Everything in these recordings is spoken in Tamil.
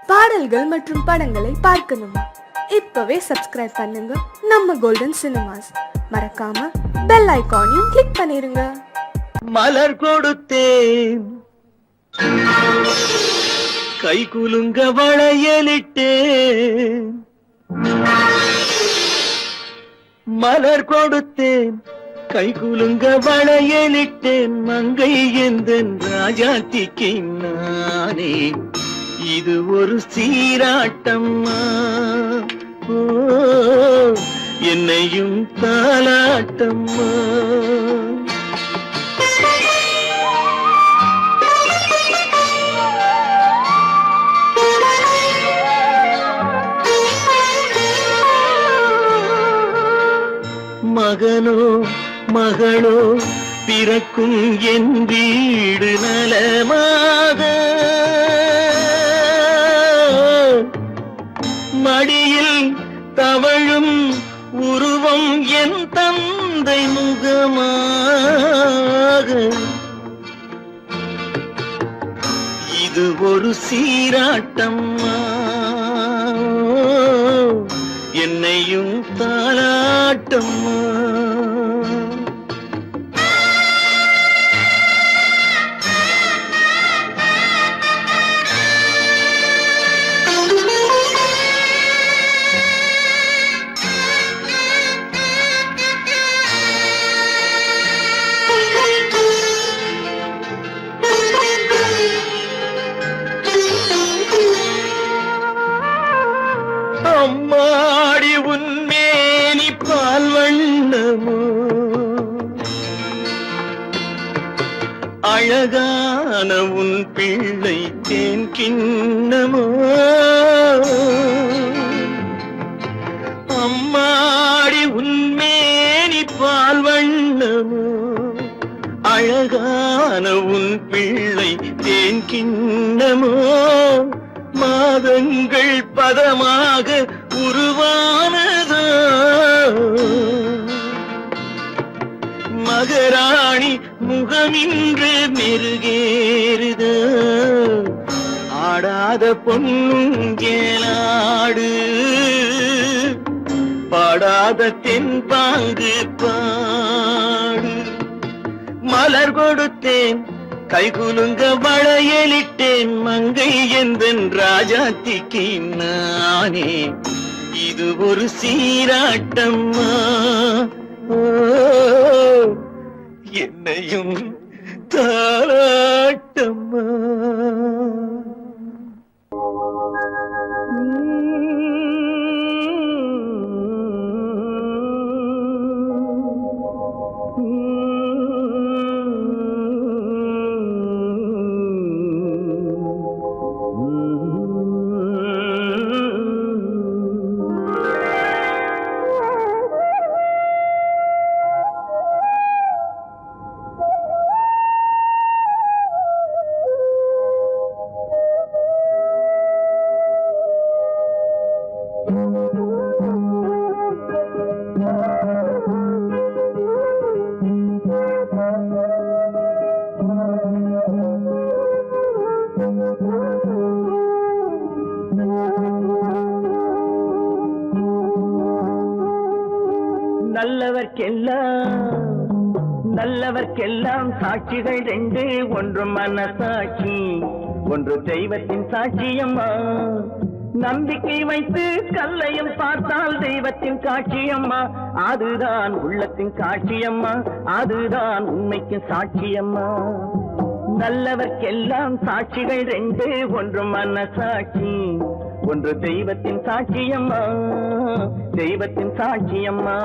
பாடல்கள் மற்றும் படங்களை பார்க்கணுமா? இப்பவே சப்ஸ்கிரைப் பண்ணுங்க நம்ம கோல்டன் சினிமாஸ். மறக்காம பெல் ஐகானையும் கிளிக் பண்ணிருங்க. மலர் கொடுத்தேன், கை குலுங்க வளையலிட்டேன். மலர் கொடுத்தேன், கை குலுங்க வளையலிட்டேன். மங்கை எந்தன் ராஜாத்திக்கு நானே, இது ஒரு சீராட்டம்மா. ஓ, என்னையும் தாலாட்டம்மா. மகனோ மகளோ பிறக்கும் என் வீடு நலமாக, மடியில் தவழும் உருவம் என் தந்தை முகமாக. இது ஒரு சீராட்டம்மா, என்னையும் தாலாட்டம்மா. அம்மாடி உன்மேனி பால் வண்ணமோ, அழகான உன் பிள்ளை தேன் கிண்ணமோ. அம்மாடி உன்மேனி பால் வண்ணமோ, அழகான உன் பிள்ளை தேன் கிண்ணமோ. மாதங்கள் பதமாக உருவானதோ, மகராணி முகமின்று மெருகேறுதோ. ஆடாத பொன்னுங்கேலாடு, பாடாத தென்பாங்கு பாடு. மலர் கொடுத்தேன், கை குலுங்க வளையலிட்டேன். மங்கை எந்தன் ராஜாத்திக்கு நானே, இது ஒரு சீராட்டம்மா. ஓ, என்னையும் தாலாட்டம்மா. நல்லவர்க்கெல்லாம் சாட்சிகள் ரெண்டு, ஒன்று மனசாட்சி, ஒன்று தெய்வத்தின் சாட்சியம்மா. நம்பிக்கை வைத்து கல்லையும் பார்த்தால் தெய்வத்தின் காட்சியம்மா. அதுதான் உள்ளத்தின் காட்சியம்மா, அதுதான் உண்மைக்கு சாட்சியம்மா. நல்லவர்க்கெல்லாம் சாட்சிகள் ரெண்டு, ஒன்று மனசாட்சி, ஒன்று தெய்வத்தின் சாட்சியம்மா, தெய்வத்தின் சாட்சியம்மா.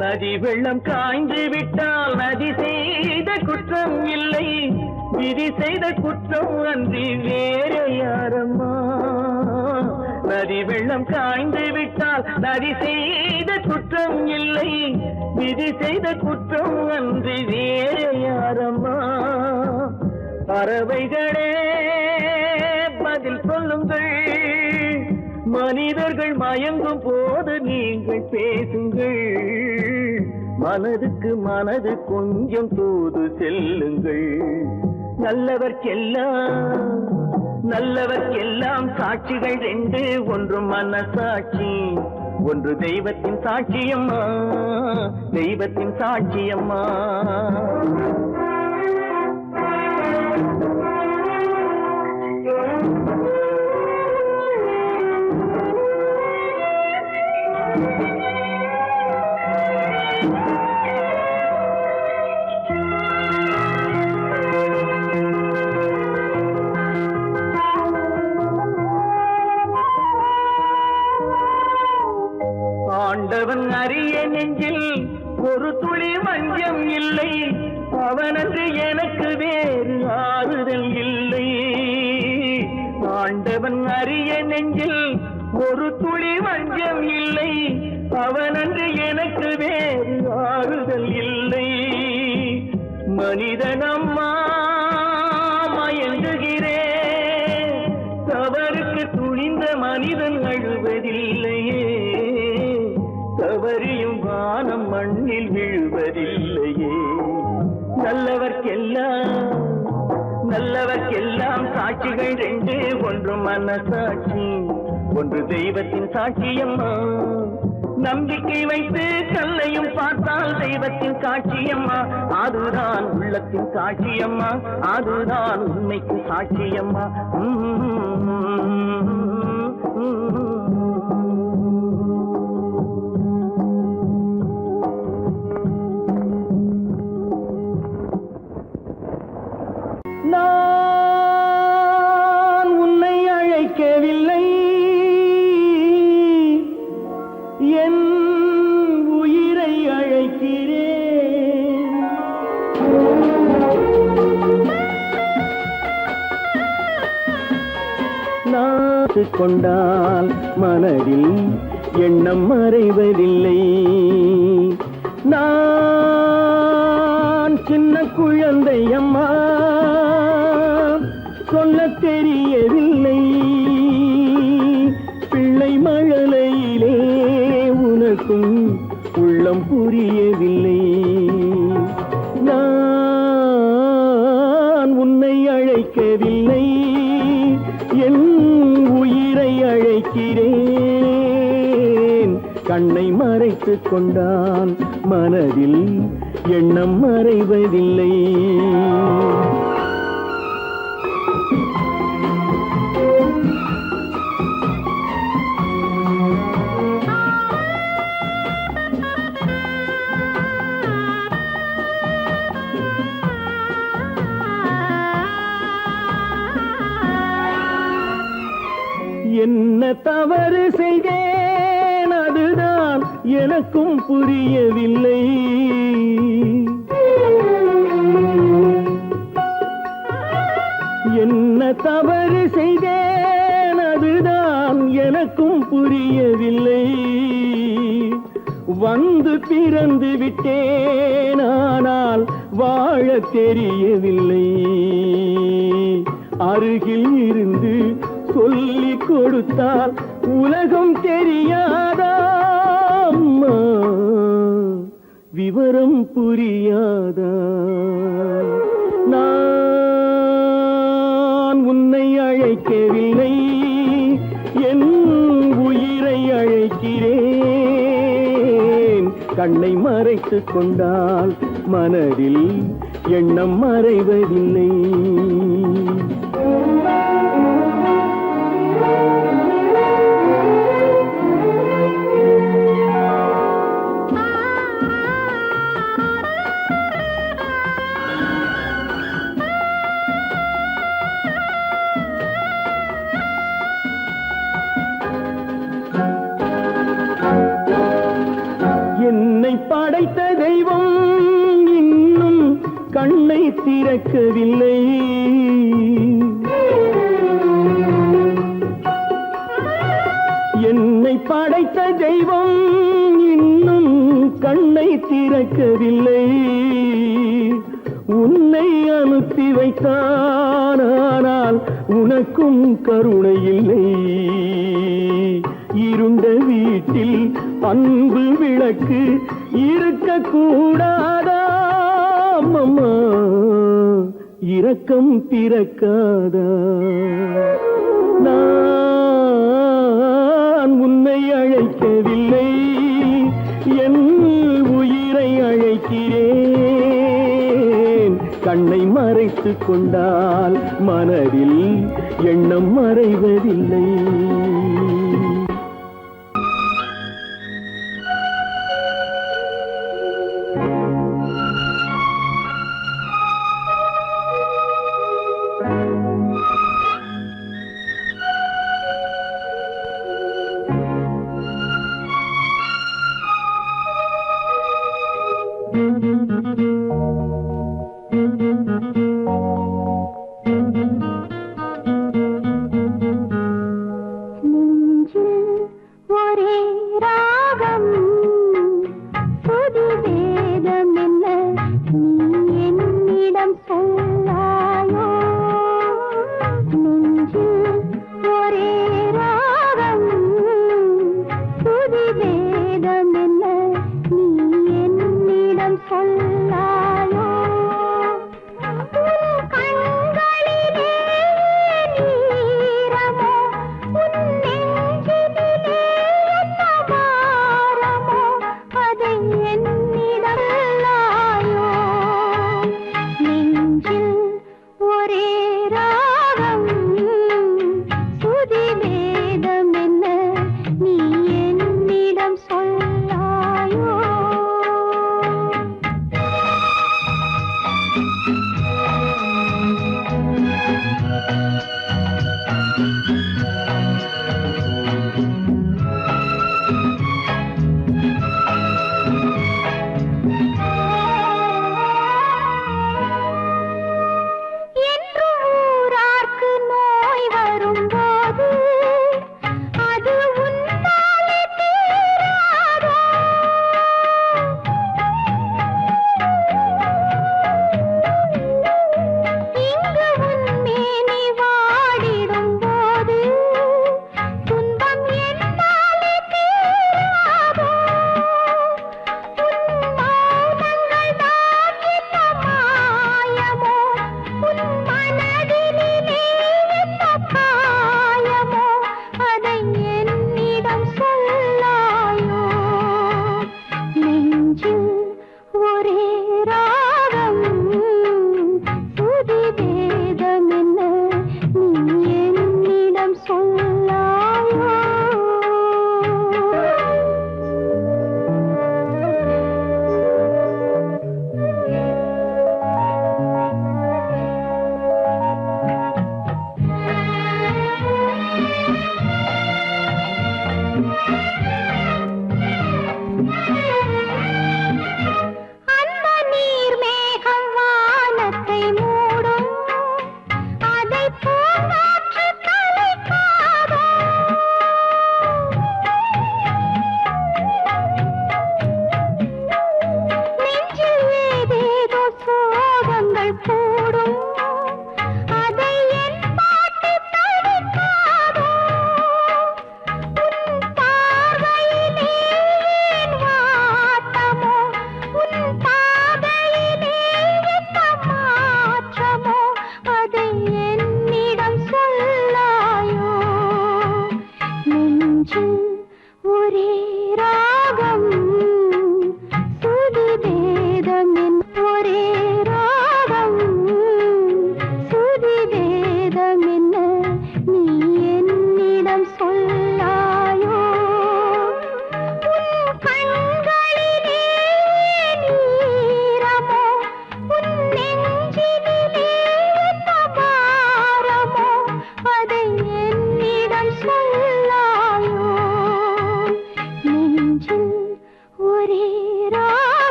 நதி வெள்ளம் காய்ந்து விட்டால் நதி செய்த குற்றம் இல்லை, விதி செய்த குற்றம் அன்றி வேற யாரம்மா. நதி வெள்ளம் காய்ந்து விட்டால் நதி செய்த குற்றம் இல்லை, விதி செய்த குற்றம் அன்றி வேறு யாரம்மா? பறவைகளே பதில் சொல்லுங்கள், மனிதர்கள் மயங்கும் போது நீங்கள் பேசுங்கள், மனதுக்கு மனது கொஞ்சம் தூது செல்லுங்கள். நல்லவர்க்கெல்லாம் சாட்சிகள் ரெண்டு, ஒன்று மனசாட்சி, ஒன்று தெய்வத்தின் சாட்சியம்மா, தெய்வத்தின் சாட்சியம்மா. ஆண்டவன் அறிய நெஞ்சில் ஒரு துளி வஞ்சம் இல்லை, அவனன்று எனக்கு வேறு ஆறுதல் இல்லை. ஆண்டவன் அறிய நெஞ்சில் ஒரு துளி வஞ்சம் இல்லை, அவனன்று எனக்கு வேறு ஆறுதல் இல்லை. மனிதனம்மா மயங்குகிறேன், தவறுக்கு துணிந்த மனிதன் அழுவதில்லையே, தவறியும் வானம் மண்ணில் விழுவதில்லையே. நல்லவர்க்கெல்லாம் சாட்சிகள் ரெண்டு, ஒன்று மனசாட்சி, ஒன்று தெய்வத்தின் சாட்சியம்மா. நம்பிக்கை வைத்து கல்லையும் பார்த்தால் தெய்வத்தின் சாட்சியம்மா, அதுதான் உள்ளத்தின் சாட்சியம்மா, அதுதான் உண்மைக்கு சாட்சியம்மா. நான் உன்னை அழைக்கவில்லை, என் உயிரை அழைக்கிறேன். நாத்து கொண்டால் மனதில் எண்ணம் மறைவதில்லை. நான் சின்ன குழந்தை அம்மா, சொல்ல தெரியவில்லை. பிள்ளை மழலையிலே உனக்கும் உள்ளம் புரியவில்லை. நான் உன்னை அழைக்கவில்லை, என் உயிரை அழைக்கிறேன். கண்ணை மறைத்துக் கொண்டால் மனதில் எண்ணம் மறைவதில்லை. என்ன தவறு செய்தேன், அதுதான் எனக்கும் புரியவில்லை. என்ன தவறு செய்தேன், அதுதான் எனக்கும் புரியவில்லை. வந்து பிறந்து விட்டேன், ஆனால் வாழ தெரியவில்லை. அருகில் இருந்து சொல்லிக் கொடுத்தால் உலகம் தெரியாதா அம்மா, விவரம் புரியாதா? நான் உன்னை அழைக்கவில்லை, என் உயிரை அழைக்கிறேன். கண்ணை மறைத்துக் கொண்டால் மனதில் எண்ணம் மறைவதில்லை. படைத்த தெய்வம் இன்னும் கண்ணை திறக்கவில்லை. என்னை படைத்த தெய்வம் இன்னும் கண்ணை திறக்கவில்லை. உன்னை அனுப்பி வைத்தான், ஆனால் உனக்கும் கருணை இல்லை. இருண்ட வீட்டில் அன்பு விளக்கு இருக்கக்கூடாதா? அம்மா இரக்கம் பிறக்காதா? நான் உன்னை அழைக்கவில்லை, என் உயிரை அழைக்கிறேன். கண்ணை மறைத்துக் கொண்டால் மனதில் எண்ணம் மறைவதில்லை.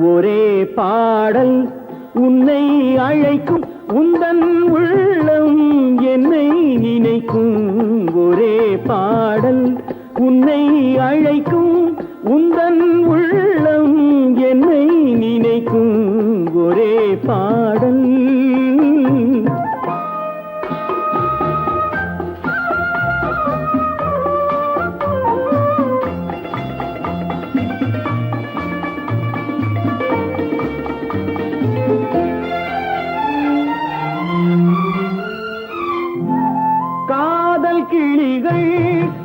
ஒரே பாடல் உன்னை அழைக்கும் உந்தன் உள்ளம் என்னை நினைக்கும். ஒரே பாடல் உன்னை அழைக்கும் உந்தன் உள்ளம் என்னை நினைக்கும். ஒரே பாடல். காதல் கிளிகள்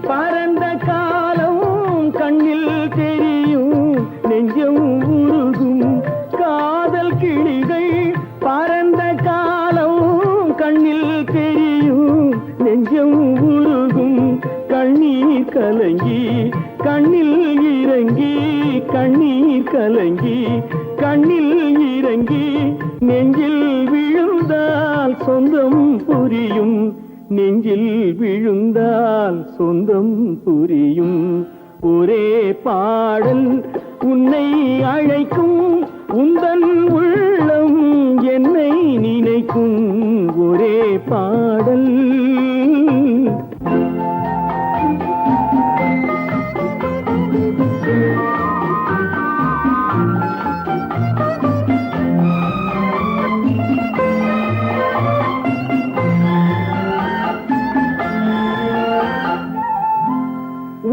பறந்த காலம் கண்ணில் தெரியும், நெஞ்சம் உருகும். காதல் கிளிகள் பறந்த காலம் கண்ணில் தெரியும், நெஞ்சம் உருகும். கண்ணீர் கலங்கி கண்ணில் இறங்கி, கண்ணீர் கலங்கி கண்ணில் இறங்கி, நெஞ்சில் விழுந்தால் சொந்தம் புரியும், நெஞ்சில் விழுந்தால் சொந்தம் புரியும். ஒரே பாடல் உன்னை அழைக்கும் உந்தன் உள்ளம் என்னை நினைக்கும். ஒரே பாடல்.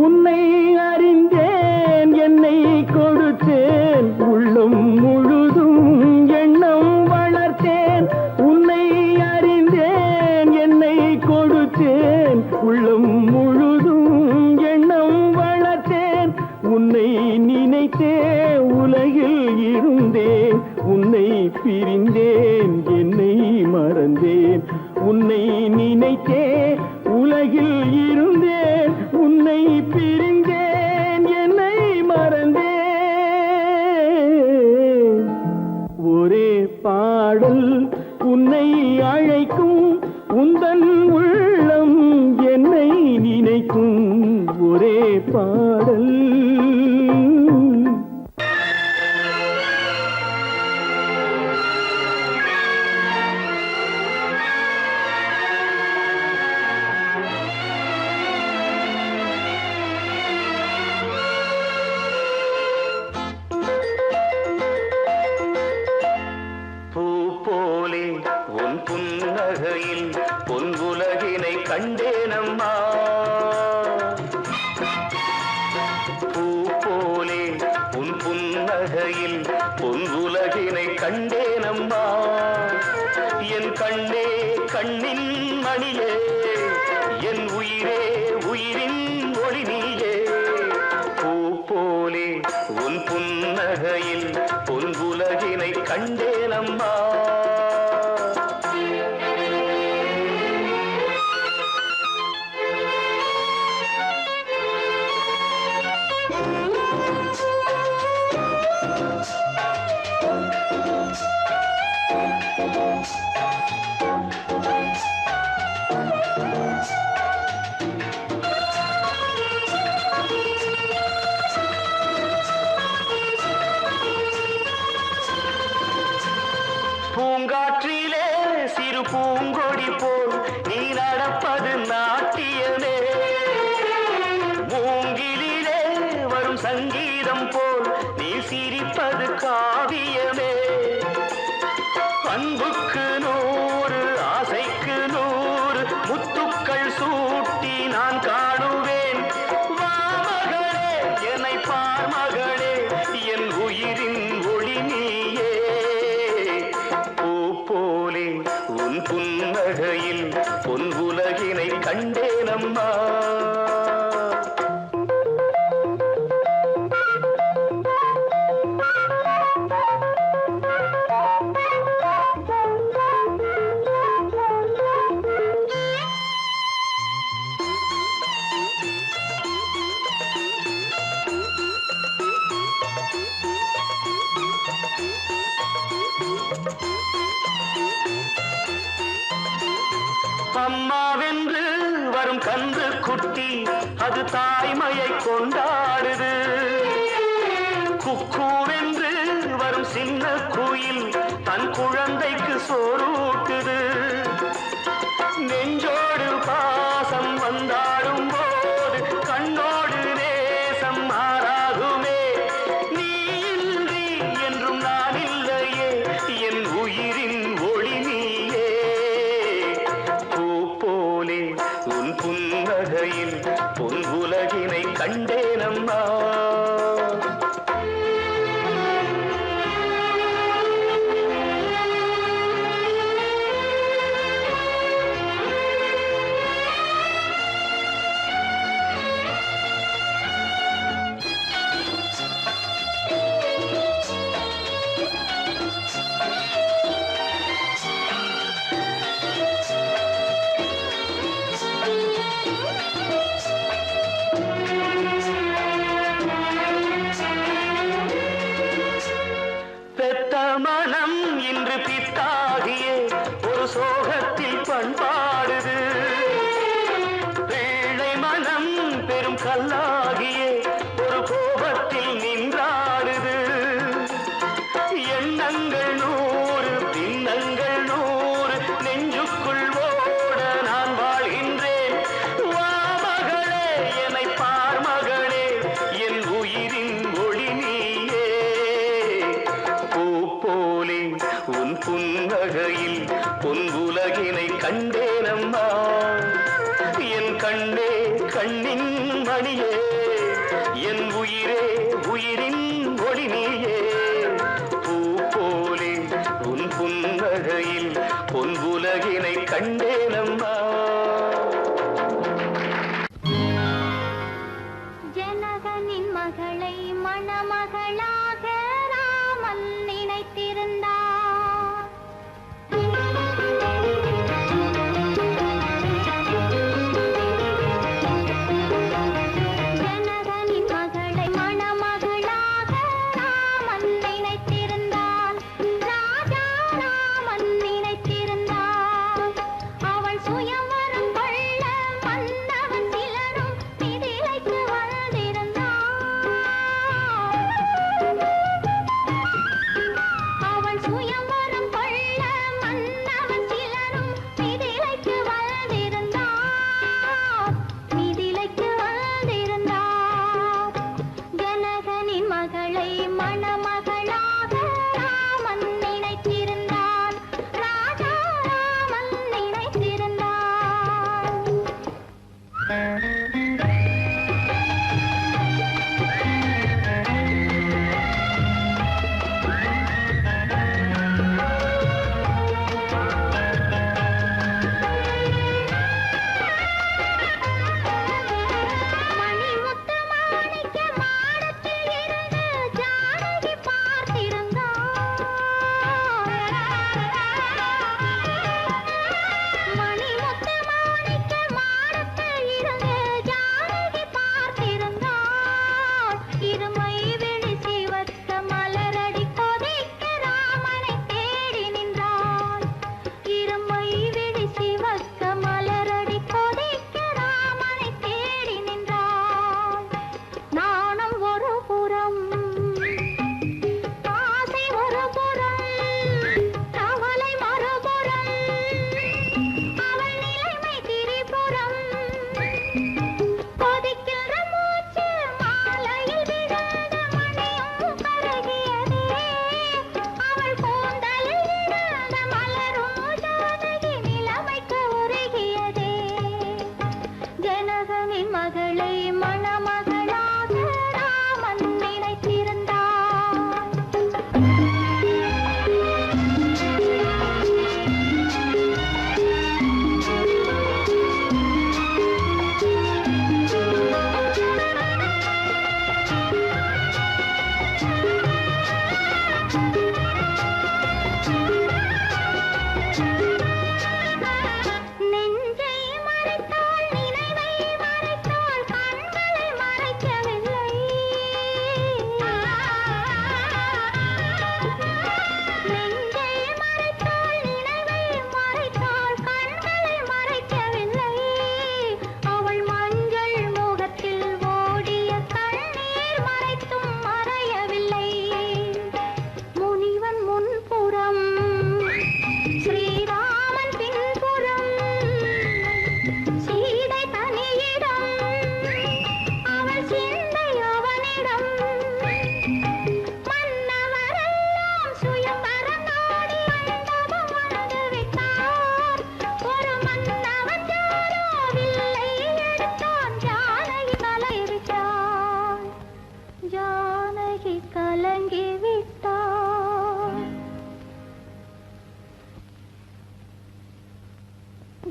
உன்னை அறிந்தேன், என்னை கொடுத்தேன், உள்ளம் முழுதும் எண்ணம் வளர்த்தேன். உன்னை அறிந்தேன், என்னை கொடுத்தேன், உள்ளம் முழுதும் எண்ணம் வளர்த்தேன். உன்னை நினைத்தே உலகில் இருந்தேன், உன்னை பிரிந்தேன், என்னை மறந்தேன். உன்னை நினைத்தே உலகில் இருந்தேன், உன்னை பிரிந்தேன், என்னை மறந்தேன். ஒரே பாடல் உன்னை அழைக்கும் உந்தன் உள்ளம் என்னை நினைக்கும். ஒரே பாடல். உன் புன்னகையில் பொன்குலகினை கண்டேனம்மா. பூ போலே உன் புன்னகையில் பொன்குலகினை கண்டேனம்மா. என் கண்ணே கண்ணின் மணியே, என் உயிரே உயிரின் ஒளி நீயே. பூ போலே உன் புன்னகையில் பொன்குலகினை கண்டேனம்மா. பூங்காற்றிலே சிறு பூங்கொடி போல் நீ நடப்பது நாட்டியமே. மூங்கிலே வரும் சங்கீதம் போல் நீ சிரிப்பது காவியமே. அன்புக்கு 100 ஆசைக்கு 100 முத்துக்கள் சூட்டி நான் காணுவேன். வா மகளே என்னை பார் மகளே, என் உயிரின் ஒளி நீயே. போலே உன் புன்னகையில் பொன் உலகினை கண்டேனம்மா. அம்மாவென்று வரும் கன்று குட்டி அது தாய்மையை கொண்டாடுது. குக்கூவென்று வரும் சின்ன குயில் தன் குழந்தைக்கு சோறூட்டுது. நெஞ்சோடு பாசம் வந்தாடும் போது கண்ணோடு நேசம் மாறாகுமே. நீ இன்றி என்றும் நான் இல்லையே, என் உயிரின் ஒளி நீயே. பூ போலே உன் புன்னகையில் பொன் உலகினை கண்டேனம்மா. பெத்த மனம் இன்று பித்தாகியே ஒரு சோகத்தில் பண்பாடுது. பிள்ளை மனம் பெரும் கல்லாகியே ஒரு கோபத்தில் நின்றாடுது. எண்ணங்கள் 100 பின்னங்கள் 100 நெஞ்சுக்குள் ஓட நான் வாழ்கின்றேன். வா மகளே என்னை பார் மகளே, என் உயிரின் ஒளி நீயே. பூ போலே உன் புன்னகையில் பொன் உலகினை கண்டேனம்மா. என் கண்ணே கண்ணின் மணியே, என் உயிரே உயிரின் ஒளி நீயே. பூ போலே உன் புன்னகையில் பொன் உலகினை கண்டேனம்மா. ஜனகனின் மகளை மணமகளாக ராமன் நினைத்திருந்தார். ஜனகனின் மகளை மணமகளாக ராமன் நினைத்திருந்தான். ராஜா ராமன் நினைத்திருந்தான். அவள் சுயவரம் கொள்ள வந்தவன் சிலரும் மிதிலைக்கு வந்திருந்தான்.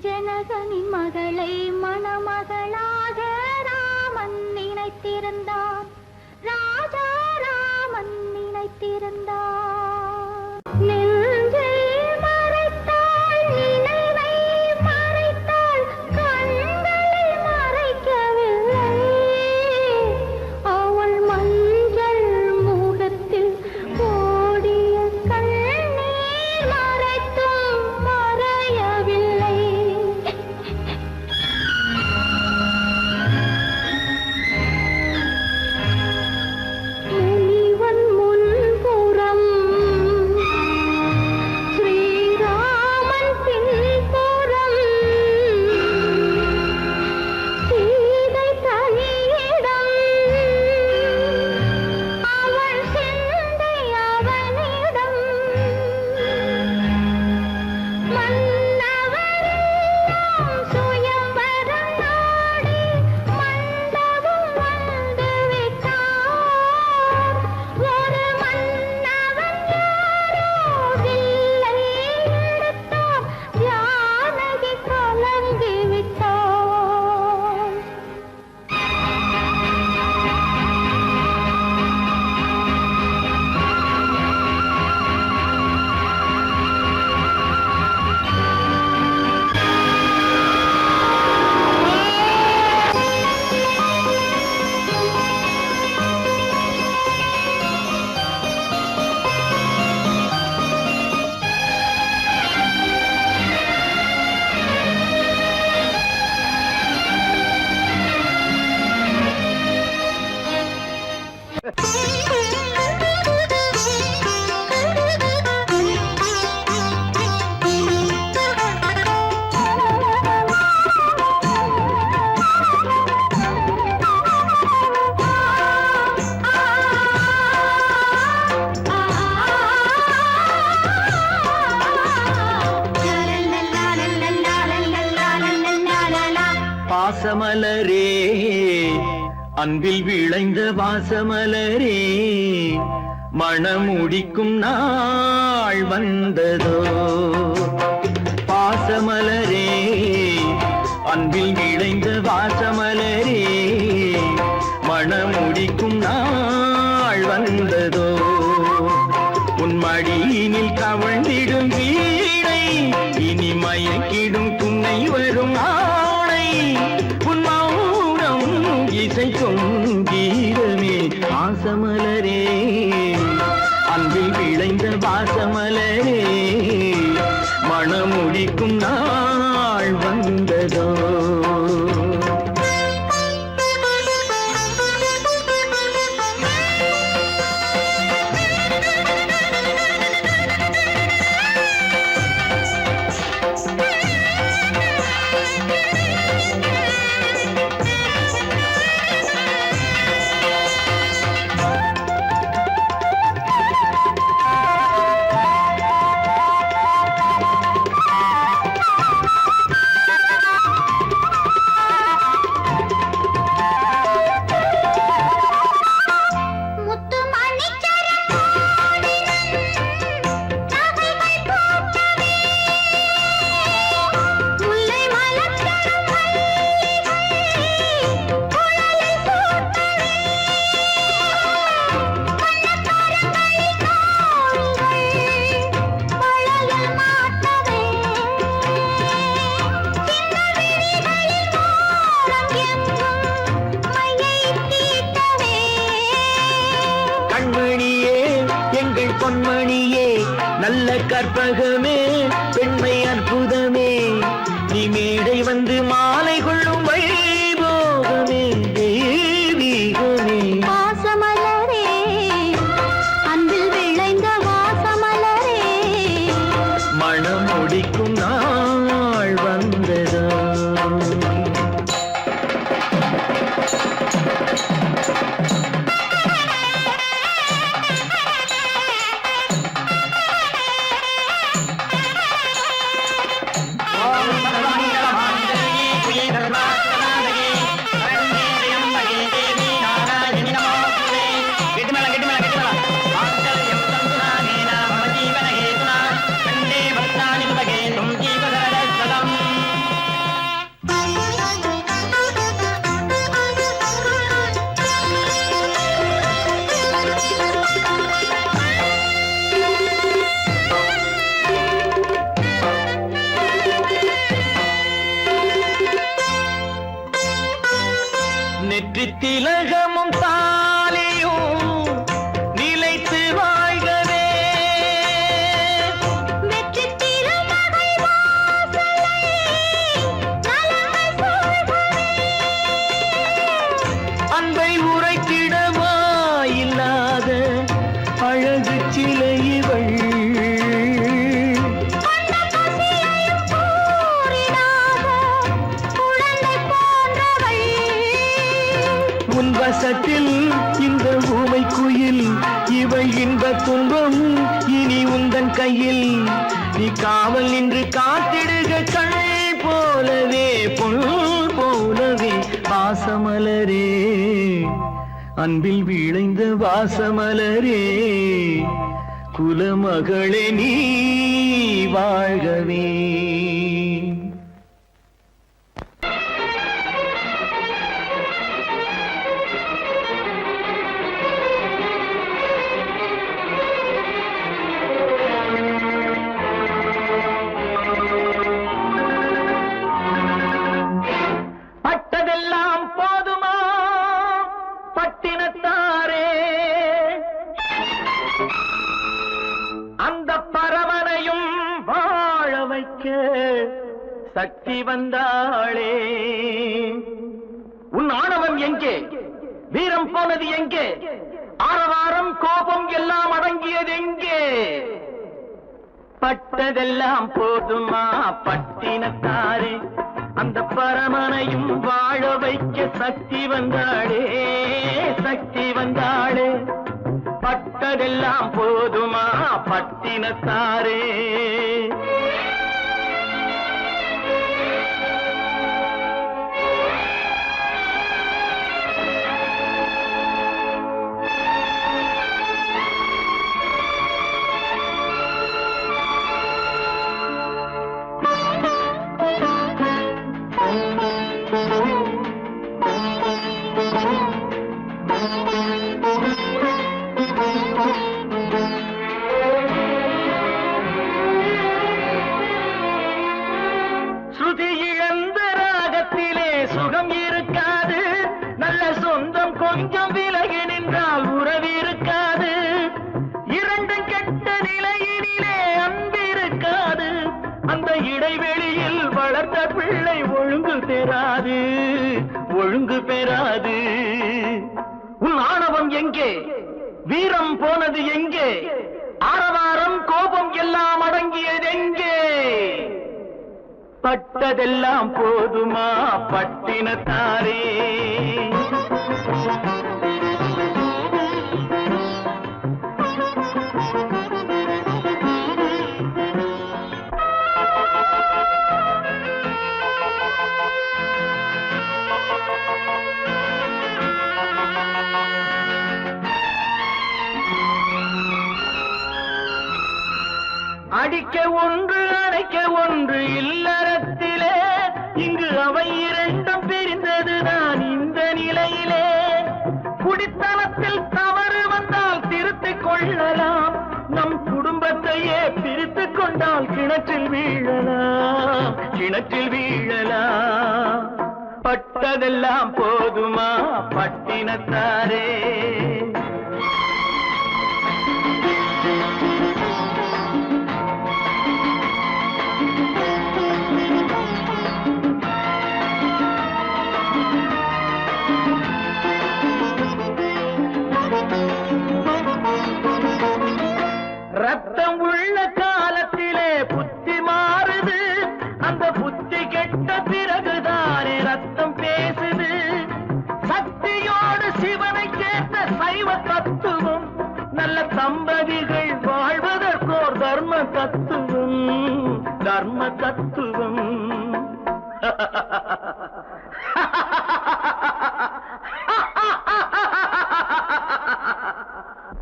ஜனகனின் மகளை மணமகளாக ராமன் நினைத்திருந்தான். ராஜா ராமன் நினைத்திருந்தான். நெஞ்சை மறைத்தாள், நினைவை மறைத்தாள், கண்களை மறைக்கவில்லை. அவள் மஞ்சள் முகத்தில் ஓடிய கண்ணீர் மறைத்தும் மறையவில்லை. முனிவன் முன்புறம், ஸ்ரீராமன் பின்புறம், சீதை தனியிடம், அவள் சிந்தை அவனிடம். மன்னவரெல்லாம் சுயம்பரம் நாடி மண்டபம் வந்து விட்டார். ஒரு மன்னவன் யாரோ வில்லை எடுத்தார், ஜானகி கலங்கி விட்டார். பாசமலரே, அன்பில் விளைந்த வாசமலரே, மணமுடிக்கும் நாள் வந்ததோ. பாசமலரே, அன்பில் விளைந்த வாசமலரே, மணமுடிக்கும் நாள் வந்ததோ. உன் மடியினில் கவழ்ந்திடும் வீணை, இனி மயக்கிடும் துணை வரும் ஆணை. உன் மௌனம் இசைக்கும் கீதமே வாசமலரே, அன்பில் விளைந்த வாசமலரே, மணமுடிக்கும் நாள் வந்ததோ. முத்து மணிச்சரம் மூடினன் நகைகள் போட்டவே, முல்லை மலர்ச்சரம் மல்லிகை குழலில் சூட்டவே, வண்ணக்கரங்களை தோள்கள் வளையல் மாட்டவே, சின்ன விழிகளில் ஓரம் எங்கும் மையை தீட்டவே. கண்மணியே, எங்கள் பொன்மணியே, நல்ல கற்பகமே, பெண்மை அற்புதமே, நீ மேடை வந்து மாலை கொள்ளும் வைபோகமே, தெய்வீகமே. வாசமலரே, அன்பில் விளைந்த வாசமலரே, மணமுடிக்கும் நாள் வந்ததோ. ஓம் சர்வாணி நம பச்சிலை இவள் கொண்ட பசியையும் கூறிடாத குழந்தை போன்றவள். உன் வசத்தில் இந்த ஊமை குயில் இவள் இன்ப துன்பம் இனி உந்தன் கையில் நீ காவல் நின்று காத்திடுக கண் போலவே பொன் போலவே பாசமலரே அன்பில் விளைந்த வாசமலரே குலமகளே நீ வாழ்கவே. பட்டதெல்லாம் போதுமா பட்டினத்தாரே அந்த பரமனையும் வாழ வைக்க சக்தி வந்தாளே. உன் ஆணவம் எங்கே? வீரம் போனது எங்கே? ஆரவாரம் கோபம் எல்லாம் அடங்கியது எங்கே? பட்டதெல்லாம் போதுமா பட்டினத்தாரே அந்த பரமனையும் வாழ வைக்க சக்தி வந்தாளே சக்தி வந்தாளே. பட்டதெல்லாம் போதுமா பட்டினத்தாரே. ஸ்ருதி இழந்த ராகத்திலே சுகம் இருக்காது. நல்ல சொந்தம் கொஞ்சம் விலகி நின்றால் உறவு இருக்காது. இரண்டும் கெட்ட நிலையினிலே அன்பு இருக்காது. அந்த இடைவெளியில் வளர்த்த பிள்ளை ஒழுங்கு பெறாது ஒழுங்கு பெறாது. உன் ஆணவம் எங்கே? வீரம் போனது எங்கே? ஆரவாரம் கோபம் எல்லாம் அடங்கியது எங்கே? பட்டதெல்லாம் போதுமா பட்டினத்தாரே. அடிக்க ஒன்று அடைக்க ஒன்று இல்லறத்திலே இங்கு அவை இரண்டும் பிரிந்தது நான் இந்த நிலையிலே. குடித்தனத்தில் தவறு வந்தால் திருத்திக் கொள்ளலாம். நம் குடும்பத்தையே பிரித்துக் கொண்டால் கிணற்றில் வீழலாம் கிணற்றில் வீழலாம். பட்டதெல்லாம் போதுமா பட்டினத்தாரே. ரத்தம் உள்ள காலத்திலே புத்தி மாறுது. அந்த புத்தி கெட்ட பிறகுதானே ரத்தம் பேசுது. சக்தியோடு சிவனை சேர்ந்த சைவ தத்துவம் நல்ல தம்பதிகள் வாழ்வதற்கோர் தர்ம தத்துவம் தர்ம தத்துவம்.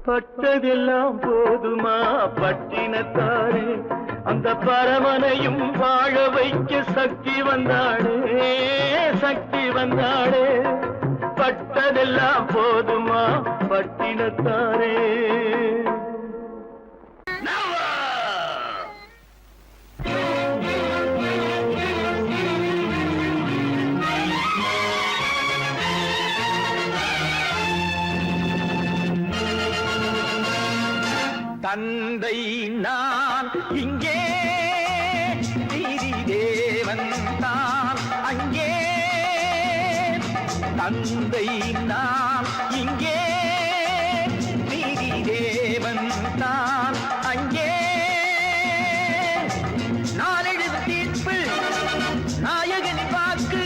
பட்டதெல்லாம் போதுமா பட்டினத்தாரே அந்த பரமனையும் வாழ வைக்க சக்தி வந்தாளே சக்தி வந்தாளே. பட்டதெல்லாம் போதுமா பட்டினத்தாரே. தந்தை நான் இங்கே நீதி தேவன் தான் அங்கே. தந்தை நான் இங்கே நீதி தேவன் தான் அங்கே நான் எழுதும் தீர்ப்பு நாயகனின் வாக்கு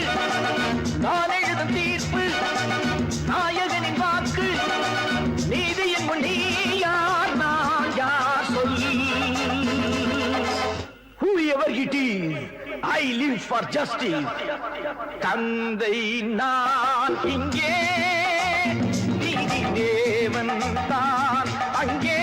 நான் எழுதும் தீர்ப்பு நாயகனின் வாக்கு நீதியின் முன் நீ யார் நான் யார் சொல் whoever it is I live for justice தந்தை நான் இங்கே நீதி தேவன் தான் அங்கே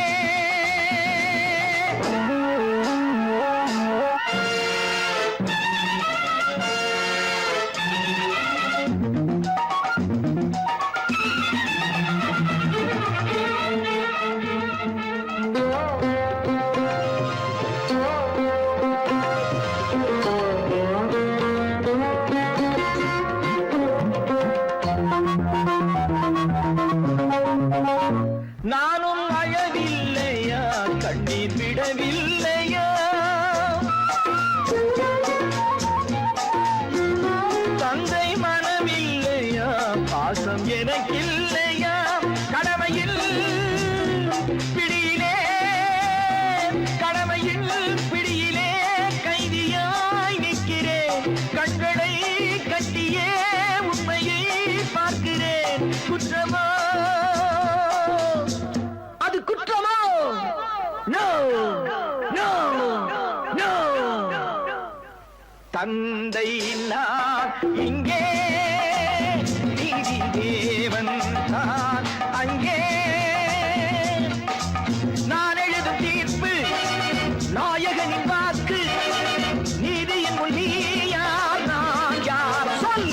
நானும் அழவில்லையா கண்ணீர் விடவில்லையா தந்தை மனமில்லையா பாசம் எனக்கில்லையா கடமையில் பிடியிலே கடமையில் பிடியிலே கைதியாய் நிற்கிறேன் கண்களை கட்டியே உண்மையை பார்க்கிறேன் குற்றமா குற்றமோ நோ நோ நோ தந்தை நான் இங்கே நீதி தேவன் தான் அங்கே நான் எழுதும் தீர்ப்பு நாயகனின் வாக்கு நீதியின் முன் நீ யார் நான் யார் சொல்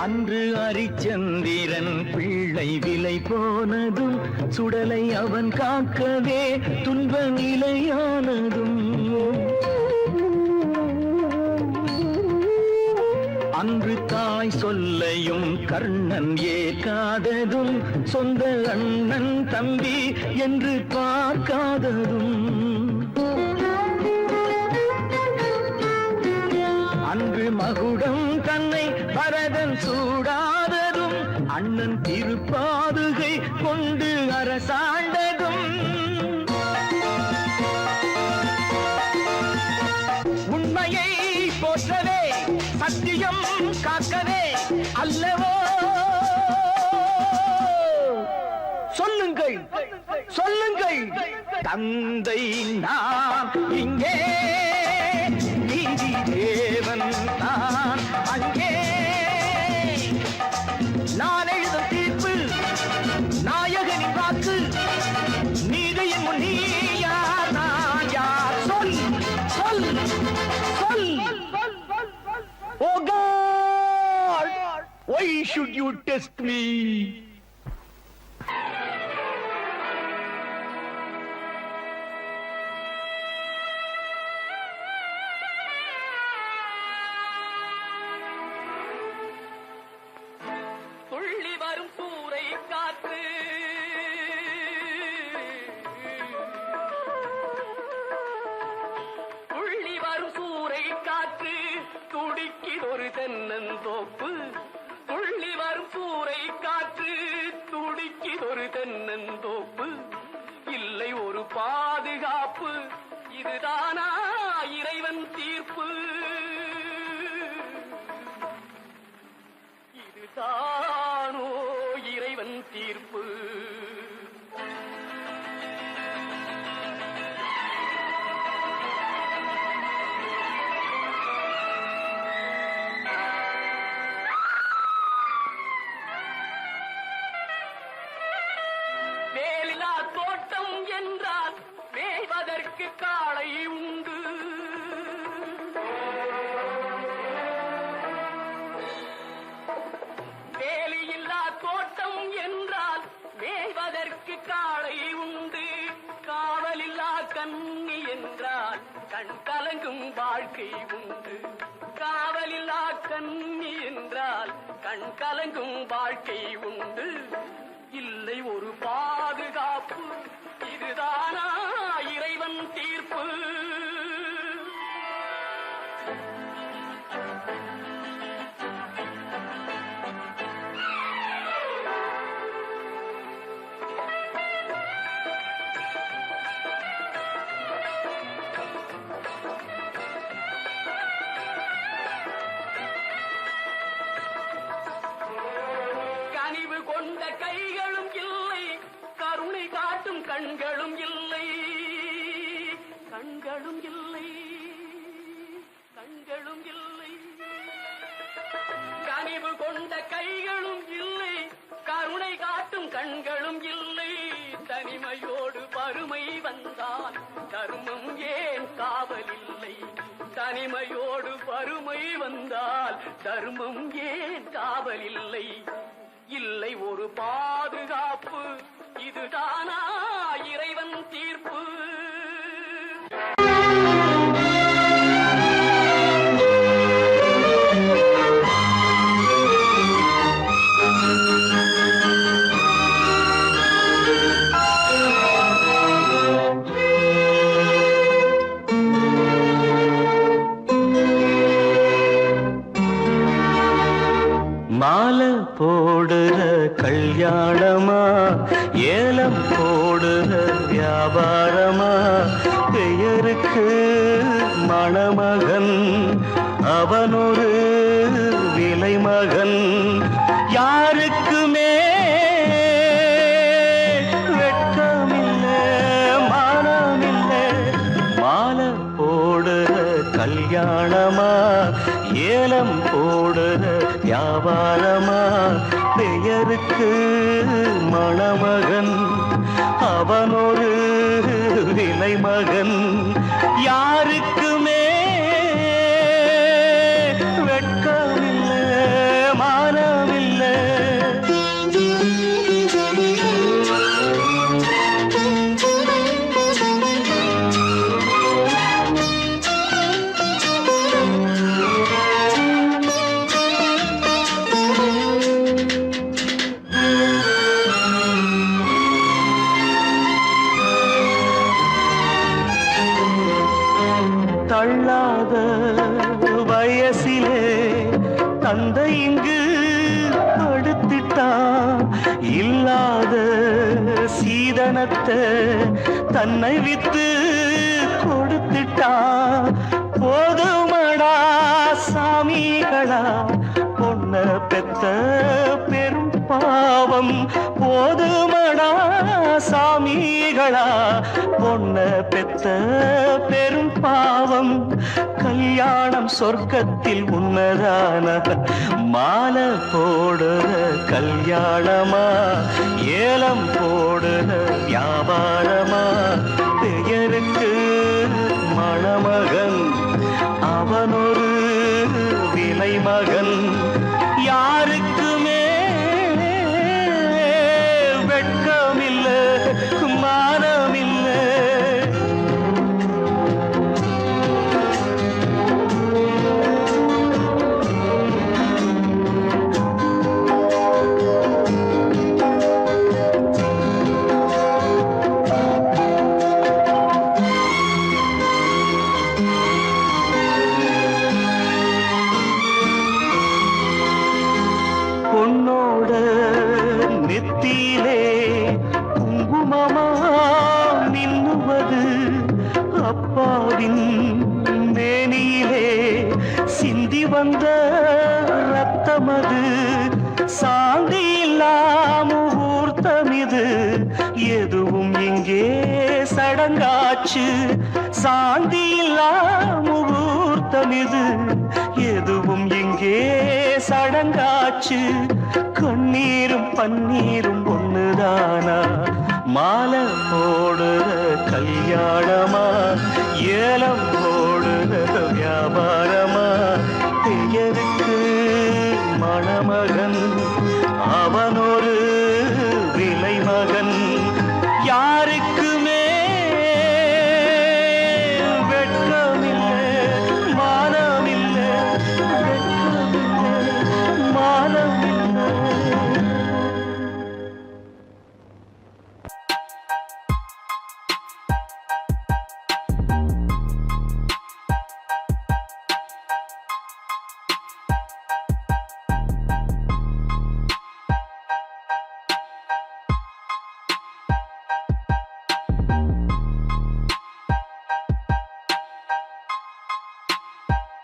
அன்று அரிச்சந்திரன் பிள்ளை விலை போனதும் சுடலை அவன் காக்கவே துன்ப நிலையானதும் அன்று தாய் சொல்லையும் கர்ணன் ஏற்காததும் சொந்த அண்ணன் தம்பி என்று பார்க்காததும் அன்று மகுடம் தன்னை பரதன் சூடாததும் அண்ணன் திருப்பாதுகை கொண்டு அரசாண்டதும் உண்மையை போற்றவே சத்தியம் காக்கவே அல்லவோ சொல்லுங்கள் சொல்லுங்கள் தந்தை நான் இங்கே நீதி தேவன் தான் அங்கே நான் எழுதும் தீர்ப்பு நாயகனின் வாக்கு நீதியின் முன் நீ யார் நான் யார் சொல் சொல் சொல் Oh God, why should you test me? துள்ளி வரும் சூறை காற்று துள்ளி வரும் சூறை காற்று துடிக்கிதொரு தென்னந்தோப்பு துள்ளி வரும் சூறை காற்று துடிக்கிதொரு தென்னந்தோப்பு இல்லை ஒரு பாதுகாப்பு இதுதானா இறைவன் தீர்ப்பு இதுதானோ இறைவன் தீர்ப்பு வேலிலா தோட்டம் என்றால் மேய்வதற்கு காளை உண்டு வேலியில்லா தோட்டம் என்றால் மேய்வதற்கு காளை உண்டு என்றால் கண் கலங்கும் வாழ்க்கை உண்டு. காவலில்லா கண்ணி என்றால் கண் கலங்கும் வாழ்க்கை உண்டு. இல்லை ஒரு பாதுகாப்பு, இதுதானா இறைவன் தீர்ப்பு? கனிவு கொண்ட கைகளும் இல்லை, கருணை காட்டும் கண்களும் இல்லை. கண்களும் இல்லை, கண்களும் இல்லை. கனிவு கொண்ட கைகளும் இல்லை, கருணை காட்டும் கண்களும் இல்லை. தனிமையோடு வறுமை வந்தால் தர்மம் ஏன் காவலில்லை? தனிமையோடு வறுமை வந்தால் தர்மம் ஏன் காவலில்லை? இல்லை ஒரு பாதுகாப்பு, இதுதானா இறைவன் தீர்ப்பு? மாலை போடுற கல்யாணமா, ஏலம் போடுற வியாபாரமா, பெயருக்கு மணமகன் அவனொரு விலை மகன். யாருக்குமே வெட்கமில்லை, மானமில்லை. மாலை போடுற கல்யாணமா, ஏலம் போடுற வியாபாரமா, பெயருக்கு மணமகன் அவனொரு விலை மகன். யாருக்குமே வெட்கமில்லை, மானமில்லை. தள்ளாத வயசிலே தந்தை இங்கு படுத்திட்டான். இல்லாத சீதனத்தை தன்னை வித்து கொடுத்துட்டான். போதுமடா சாமிகளா பொண்ண பெத்த பெரும் பாவம். போதுமடா சாமிகளா பொண்ண பெத்த பெரும் பாவம். கல்யாணம் சொர்க்கத்தில் உன்னதான மாலை போடுற கல்யாணமா, ஏலம் போடுற வியாபாரமா, பெயருக்கு மணமகன் அவனொரு விலை மகன். யாருக்குமே வெட்கமில்லை, மானமில்லை. பொன்னோட நெத்தியிலே குங்குமமா மின்னுவது, அப்பாவின் மேனியிலே சிந்தி வந்த ரத்தமது. சாந்தி இல்லா முகூர்த்தமிது, எதுவும் இங்கே சடங்காச்சு. சாந்தி இல்லா முகூர்த்தமிது, எதுவும் இங்கே சடங்காச்சு. கண்ணீரும் பன்னீரும் ஒண்ணுதானா, மாலை போடு